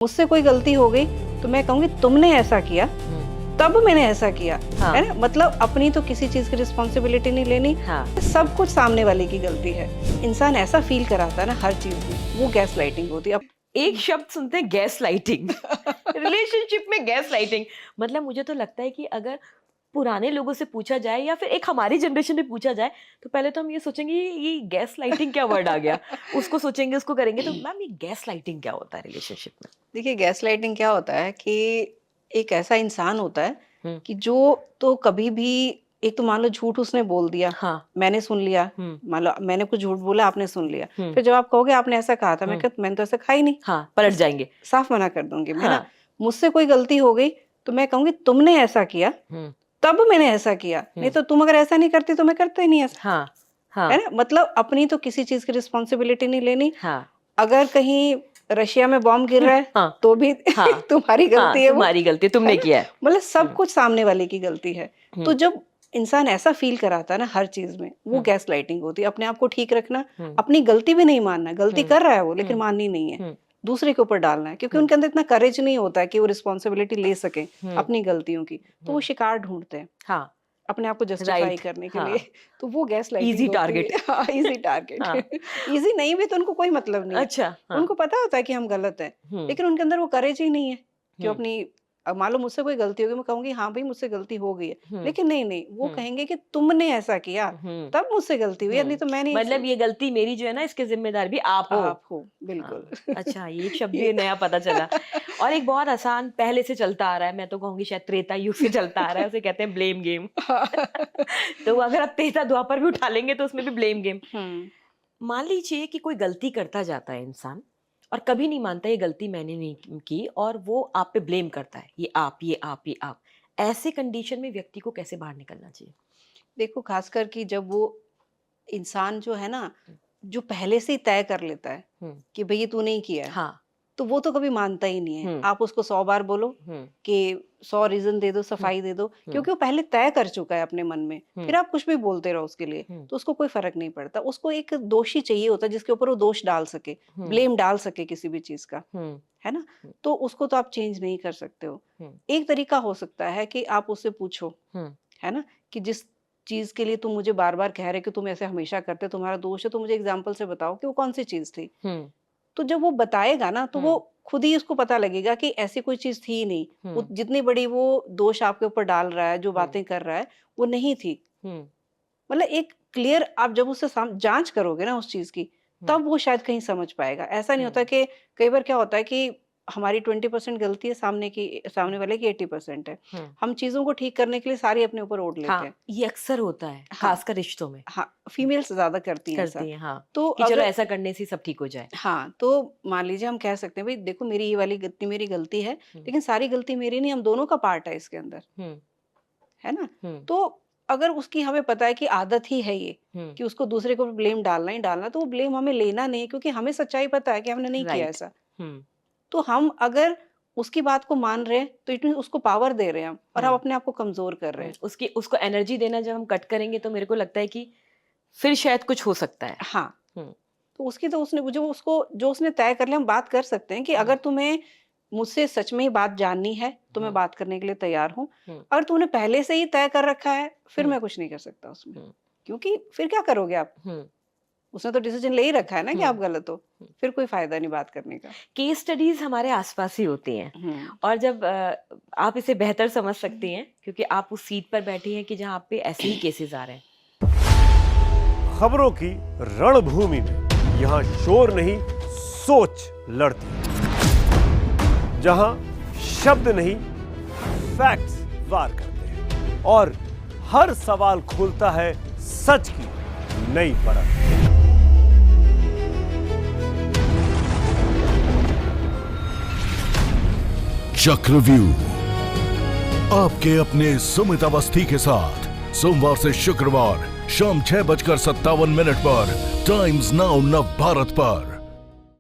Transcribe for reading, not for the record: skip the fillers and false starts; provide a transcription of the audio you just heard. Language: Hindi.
मुझसे कोई गलती हो गई तो मैं कहूंगी तुमने ऐसा किया, तब मैंने ऐसा किया। हाँ। है ना, मतलब अपनी तो किसी चीज की रिस्पॉन्सिबिलिटी नहीं लेनी। हाँ। सब कुछ सामने वाले की गलती है। इंसान ऐसा फील कराता है ना हर चीज में, वो गैस लाइटिंग होती है। अब एक शब्द सुनते हैं गैस लाइटिंग। रिलेशनशिप में गैस लाइटिंग, मतलब मुझे तो लगता है कि अगर पुराने लोगों से पूछा जाए या फिर एक हमारी जनरेशन में पूछा जाए तो पहले तो हम ये सोचेंगे ये गैस लाइटिंग क्या वर्ड आ गया, उसको सोचेंगे, उसको करेंगे। तो मैम ये गैस लाइटिंग क्या होता है रिलेशनशिप में? देखिए, गैस लाइटिंग क्या होता है कि एक ऐसा इंसान होता है कि जो तो कभी भी, एक तो मान लो झूठ उसने बोल दिया, हाँ। मैंने सुन लिया, मान लो मैंने कुछ झूठ बोला, आपने सुन लिया, हम्म। फिर जब आप कहोगे आपने ऐसा कहा था, मैंने तो ऐसा कहा ही नहीं, हाँ, पलट जाएंगे। साफ मना कर दूंगी मैं ना। हाँ। मुझसे कोई गलती हो गई तो मैं कहूंगी तुमने ऐसा किया, तब मैंने ऐसा किया, नहीं तो तुम अगर ऐसा नहीं करती तो मैं करता ही नहीं ऐसा। हाँ। हाँ। है ना, मतलब अपनी तो किसी चीज की रिस्पॉन्सिबिलिटी नहीं लेनी। हाँ। अगर कहीं रशिया में बॉम्ब गिर रहा है हाँ। तो भी हाँ। तुम्हारी गलती है, वो तुम्हारी गलती, तुमने किया है। मतलब सब कुछ सामने वाले की गलती है। तो जब इंसान ऐसा फील कराता है ना हर चीज में, वो गैस लाइटिंग होती है। अपने आप को ठीक रखना, अपनी गलती भी नहीं मानना, गलती कर रहा है वो लेकिन माननी नहीं है, दूसरे के ऊपर डालना है, क्योंकि उनके अंदर इतना करेज नहीं होता है कि वो रिस्पॉन्सिबिलिटी ले सके अपनी गलतियों की। तो वो शिकार ढूंढते हैं हाँ। अपने आप को जस्टिफाई करने के लिए। तो वो गैस लाइटिंग Easy होती target। है। हाँ, इजी टारगेट। इजी नहीं भी तो उनको कोई मतलब नहीं है। अच्छा। हाँ। उनको पता होता है कि हम गलत हैं, लेकिन उनके अंदर वो करेज ही नहीं है कि अपनी, अब मान लो मुझसे कोई गलती होगी, मैं कहूंगी हाँ भाई मुझसे गलती हो गई है, लेकिन नहीं, वो कहेंगे कि तुमने ऐसा किया तब मुझसे गलती हुई, नहीं तो मैंने, मतलब ये गलती मेरी जो है ना, इसके जिम्मेदार भी आप हो। बिल्कुल। अच्छा, ये एक शब्द भी नया पता चला। और एक बहुत आसान पहले से चलता आ रहा है, मैं तो कहूंगी शायद त्रेता युग से चलता आ रहा है, उसे कहते हैं ब्लेम गेम। तो अगर आप त्रेता द्वापर भी उठा लेंगे तो उसमें भी ब्लेम गेम। मान लीजिए कि कोई गलती करता जाता है इंसान और कभी नहीं मानता ये गलती मैंने नहीं की, और वो आप पे ब्लेम करता है, ये आप, ये आप, ये आप। ऐसे कंडीशन में व्यक्ति को कैसे बाहर निकलना चाहिए? देखो, खासकर कि जब वो इंसान जो है ना, जो पहले से ही तय कर लेता है कि भई ये तूने ही किया है, हाँ। तो वो तो कभी मानता ही नहीं है। आप उसको 100 बार बोलो कि 100 रीजन दे दो, सफाई दे दो, क्योंकि वो पहले तय कर चुका है अपने मन में। फिर आप कुछ भी बोलते रहो उसके लिए तो उसको कोई फर्क नहीं पड़ता। उसको एक दोषी चाहिए होता है जिसके ऊपर वो दोष डाल सके, ब्लेम डाल सके किसी भी चीज का, है ना। तो उसको तो आप चेंज नहीं कर सकते हो। एक तरीका हो सकता है कि आप उससे पूछो, है ना, कि जिस चीज के लिए तुम मुझे बार बार कह रहे कि तुम ऐसे हमेशा करते, तुम्हारा दोष है, तो मुझे एग्जाम्पल से बताओ कि वो कौन सी चीज थी। तो जब वो बताएगा ना तो वो खुद ही उसको पता लगेगा कि ऐसी कोई चीज थी ही नहीं। वो जितनी बड़ी वो दोष आपके ऊपर डाल रहा है, जो बातें कर रहा है, वो नहीं थी। मतलब एक क्लियर, आप जब उससे जांच करोगे ना उस चीज की, तब वो शायद कहीं समझ पाएगा। ऐसा नहीं होता कि कई बार क्या होता है कि हमारी 20% गलती है, सामने वाले की 80% है। हम चीजों को ठीक करने के लिए सारी अपने ऊपर ओढ़ लेते हैं। ये अक्सर होता है, खासकर रिश्तों में। हाँ, फीमेल्स ज्यादा करती हैं ऐसा। हाँ, तो कि चलो ऐसा करने से सब ठीक हो जाए। हाँ, तो मान लीजिए हम कह सकते हैं भाई देखो, मेरी ये वाली गलती मेरी गलती है, लेकिन सारी गलती मेरी नहीं, हम दोनों का पार्ट है इसके अंदर, है ना। तो अगर उसकी हमें पता है कि आदत ही है ये कि उसको दूसरे को ब्लेम डालना ही डालना, तो वो ब्लेम हमें लेना नहीं, क्योंकि हमें सच्चाई पता है कि हमने नहीं किया ऐसा। तो हम अगर उसकी बात को मान रहे हैं तो इट मीन उसको पावर दे रहे हैं हम, और हम अपने आप को कमजोर कर रहे हैं। उसको एनर्जी देना जब हम कट करेंगे तो मेरे को लगता है कि फिर शायद कुछ हो सकता है। हाँ, तो उसकी तो उसने जो उसने तय कर लिया, हम बात कर सकते हैं कि अगर तुम्हें मुझसे सच में ही बात जाननी है तो मैं बात करने के लिए तैयार हूँ। अगर तूने पहले से ही तय कर रखा है, फिर मैं कुछ नहीं कर सकता उसमें, क्योंकि फिर क्या करोगे आप। उसने तो डिसीजन ले ही रखा है ना कि आप गलत हो, फिर कोई फायदा नहीं बात करने का। केस स्टडीज हमारे आसपास ही होती हैं, और जब आप इसे बेहतर समझ सकती हैं क्योंकि आप उस सीट पर बैठी हैं कि जहां आप पे ऐसे ही केसेस आ रहे हैं। खबरों की रणभूमि में यहाँ शोर नहीं, सोच लड़ती है। जहां शब्द नहीं, फैक्ट्स वार करते हैं, और हर सवाल खोलता है सच की नई परत। चक्रव्यूह, आपके अपने सुमित अवस्थी के साथ सोमवार से शुक्रवार शाम 6:57 पर टाइम्स नाउ नव भारत पर।